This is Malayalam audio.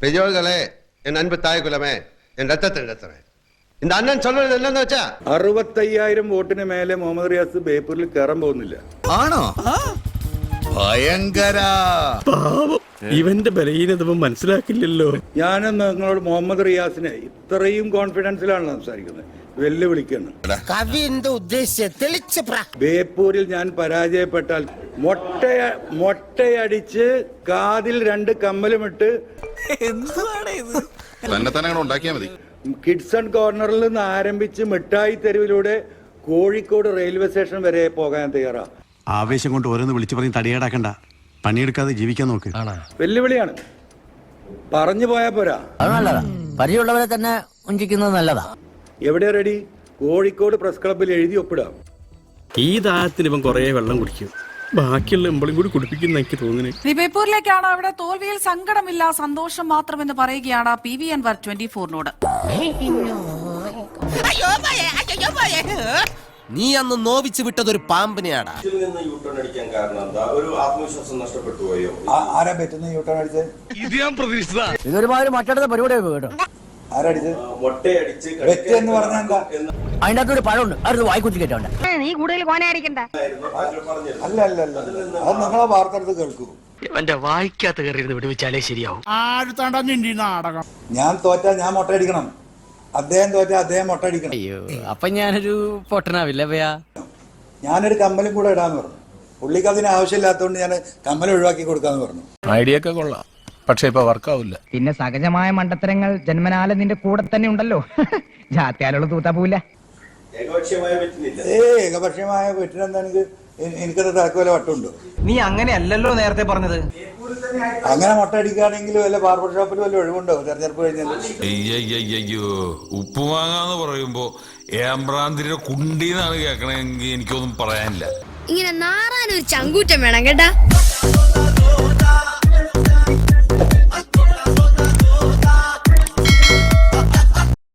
பெரியோர்களே, என் அன்பு தாய் குலமே, என் ரத்தத்தின் ரத்தமே, இந்த அண்ணன் சொல்றது என்னன்னு വെച്ചാ 65,000 വോട്ടിന് മേലെ മുഹമ്മദ് റിയാസ് ബേപ്പൂരിൽ കയറാൻ പോകുന്നില്ല. ആണോ? ഭയങ്കര ഇവന്റെ ബലഹീനത മനസ്സിലാക്കില്ലല്ലോ. ഞാൻ നിങ്ങളോട് മുഹമ്മദ് റിയാസിനെ ഇത്രയും കോൺഫിഡൻസിലാണ് സംസാരിക്കുന്നത്. വെല്ലുവിളിക്കാണ്. ബേപ്പൂരിൽ ഞാൻ പരാജയപ്പെട്ടാൽ മൊട്ടയടിച്ച് കാതിൽ 2 കമ്മലുമിട്ട് ഉണ്ടാക്കിയാ മതി. കിഡ്സൺ കോർണറിൽ നിന്ന് ആരംഭിച്ച് മിഠായി തെരുവിലൂടെ കോഴിക്കോട് റെയിൽവേ സ്റ്റേഷൻ വരെ പോകാൻ തയ്യാറാ. ആവേശം കൊണ്ട് ഓരോന്ന് വിളിച്ചു പറഞ്ഞ് തടിയേടാക്കണ്ട, പണിയെടുക്കാതെ ജീവിക്കാൻ നോക്ക്. വെല്ലുവിളിയാണ്, പറഞ്ഞു പോയാ പോരാ. പരിചയമുള്ളവരെ തന്നെ ഉഞ്ചിക്കുന്നത് നല്ലതാ. എവിടെ റെഡി? കോഴിക്കോട് പ്രസ് ക്ലബ്ബിൽ എഴുതി ഒപ്പിടാം. ഈ ദാഹത്തിന് ഇവൻ കുറെ വെള്ളം കുടിക്കും, ബാക്കിയുള്ള എമ്പളും കൂടി കുടിപ്പിക്കുന്ന എനിക്ക് തോന്നുന്നു. ബേപ്പൂരിലേക്കാണ്. അവിടെ തോൽവിയിൽ സങ്കടമില്ല, സന്തോഷം മാത്രമെന്ന് പറയുകയാണ് PV അൻവർ 24നോട്. നീ അന്ന് നോവിച്ച് വിട്ടതൊരു പാമ്പിനെയാടാ. ആരാ പറ്റുന്ന യൂട്ടേൺ അടിച്ചത്? ഇതൊരുമാതിരി മറ്റടുത്ത പരിപാടിയൊക്കെ കേട്ടോ. എന്ന് പറഞ്ഞാൽ അതിൻ്റെ അകത്തൊരു പഴമുണ്ട്, അടുത്ത് വായിക്കുറ്റി കേട്ടോണ്ട്. നീ കൂടുതൽ കോനയടിക്കണ്ട. അല്ല അത് നിങ്ങളെ വാർത്തെടുത്ത് കേൾക്കൂ. എന്റെ വായിക്കാത്ത കയറിയിരുന്ന് വിടുവിച്ചാലേ ശരിയാവും. ഞാൻ തോറ്റാ ഞാൻ മൊട്ടയടിക്കണം, അദ്ദേഹം തോറ്റാ അദ്ദേഹം മൊട്ടയടിക്കണം. അയ്യോ, അപ്പൊ ഞാനൊരു പൊട്ടനാവില്ല ഭയാ. ഞാനൊരു കമ്മലും കൂടെ ഇടാന്ന് പറഞ്ഞു. പുള്ളിക്ക് അതിന് ആവശ്യമില്ലാത്തതുകൊണ്ട് ഞാൻ കമ്മൽ ഒഴിവാക്കി കൊടുക്കാന്ന് പറഞ്ഞു. ഐഡിയ ഒക്കെ കൊള്ളാം, പക്ഷെ ഇപ്പൊ വർക്കാവില്ല. പിന്നെ സഹജമായ മണ്ടത്തരങ്ങൾ ജന്മനാല നിന്റെ കൂടെ തന്നെ ഉണ്ടല്ലോ. ജാത്യാലുള്ള തൂത്താ പോവില്ല. ഏകപക്ഷീയമായ വെറ്റിനെന്താ എനിക്കത് തലക്കുവല്ല വട്ടുണ്ടോ? നീ അങ്ങനെയല്ലല്ലോ നേരത്തെ പറഞ്ഞത്. അങ്ങനെ മൊട്ടയടിക്കുകയാണെങ്കിൽ വല്ല ബാർബർ ഷോപ്പിൽ വല്ല ഒഴിവുണ്ടോ തെരഞ്ഞെടുപ്പ് കഴിഞ്ഞാൽ? അയ്യോ, ഉപ്പുമാങ്ങാന്ന് പറയുമ്പോ ഏമ്പ്രാന്തിന്റെ കുണ്ടീന്നാണ് കേൾക്കണമെങ്കിൽ എനിക്കൊന്നും പറയാനില്ല. ഇങ്ങനെ നാറാനൊരു ചങ്കൂറ്റം വേണം കേട്ടാ.